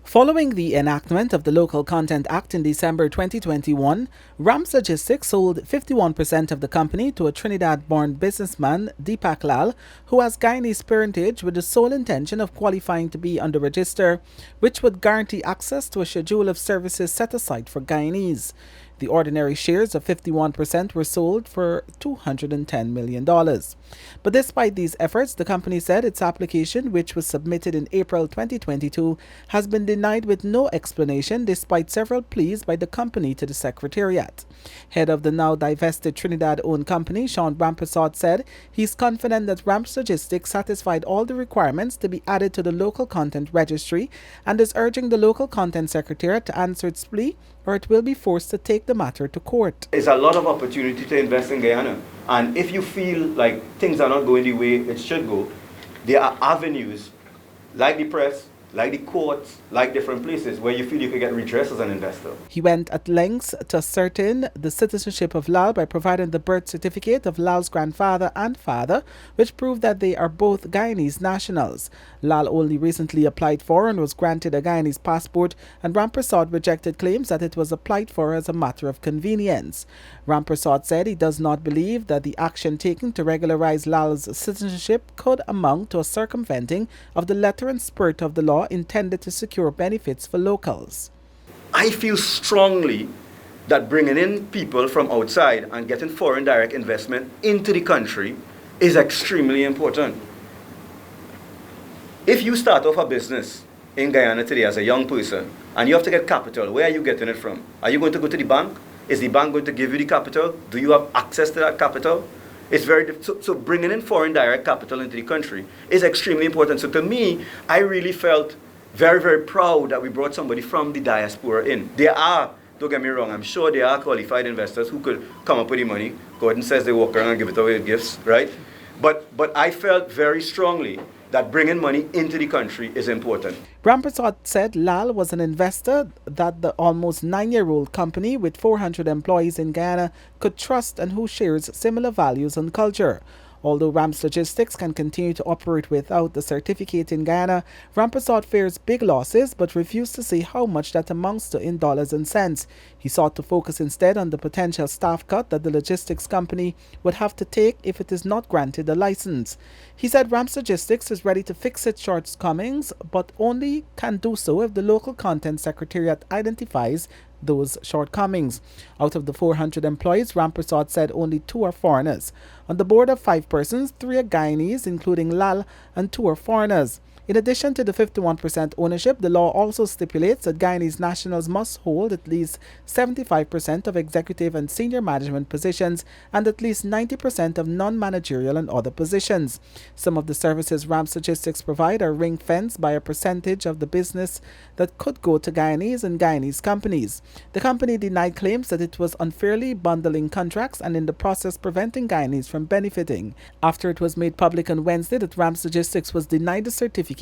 Following the enactment of the Local Content Act in December 2021, Rams Logistics sold 51% of the company to a Trinidad-born businessman, Deepak Lal, who has Guyanese parentage with the sole intention of qualifying to be on the register, which would guarantee access to a schedule of services set aside for Guyanese. The ordinary shares of 51% were sold for $210 million. But despite these efforts, the company said its application, which was submitted in April 2022, has been denied with no explanation despite several pleas by the company to the Secretariat. Head of the now divested Trinidad-owned company, Sean Rampersad, said he's confident that Rams Logistics satisfied all the requirements to be added to the local content registry and is urging the local content secretariat to answer its plea or it will be forced to take the matter to court. There's a lot of opportunity to invest in Guyana, and if you feel like things are not going the way it should go, there are avenues like the press, like the courts, like different places where you feel you could get redress as an investor. He went at lengths to ascertain the citizenship of Lal by providing the birth certificate of Lal's grandfather and father, which proved that they are both Guyanese nationals. Lal only recently applied for and was granted a Guyanese passport, and Rampersad rejected claims that it was applied for as a matter of convenience. Rampersad said he does not believe that the action taken to regularize Lal's citizenship could amount to a circumventing of the letter and spirit of the law intended to secure benefits for locals. I feel strongly that bringing in people from outside and getting foreign direct investment into the country is extremely important. If you start off a business in Guyana today as a young person and you have to get capital, where are you getting it from? Are you going to go to the bank? Is the bank going to give you the capital? Do you have access to that capital? It's very so bringing in foreign direct capital into the country is extremely important. So to me, I really felt very, very proud that we brought somebody from the diaspora in. There are, don't get me wrong, I'm sure there are qualified investors who could come up with the money. Gordon says they walk around and give it away with gifts, right? But I felt very strongly that bringing money into the country is important. Rampersad said Lal was an investor that the almost 9-year-old company with 400 employees in Guyana could trust and who shares similar values and culture. Although Rams Logistics can continue to operate without the certificate in Guyana, Rampersad fears big losses but refused to say how much that amounts to in dollars and cents. He sought to focus instead on the potential staff cut that the logistics company would have to take if it is not granted a license. He said Rams Logistics is ready to fix its shortcomings but only can do so if the local content secretariat identifies those shortcomings. Out of the 400 employees, Rampersad said only 2 are foreigners. On the board of 5 persons, 3 are Guyanese, including Lal, and 2 are foreigners. In addition to the 51% ownership, the law also stipulates that Guyanese nationals must hold at least 75% of executive and senior management positions and at least 90% of non-managerial and other positions. Some of the services Rams Logistics provide are ring-fenced by a percentage of the business that could go to Guyanese and Guyanese companies. The company denied claims that it was unfairly bundling contracts and in the process preventing Guyanese from benefiting. After it was made public on Wednesday that Rams Logistics was denied the certificate,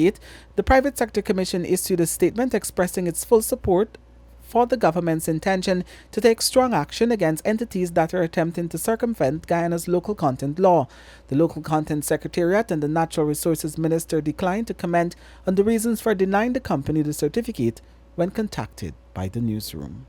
the Private Sector Commission issued a statement expressing its full support for the government's intention to take strong action against entities that are attempting to circumvent Guyana's local content law. The Local Content Secretariat and the Natural Resources Minister declined to comment on the reasons for denying the company the certificate when contacted by the newsroom.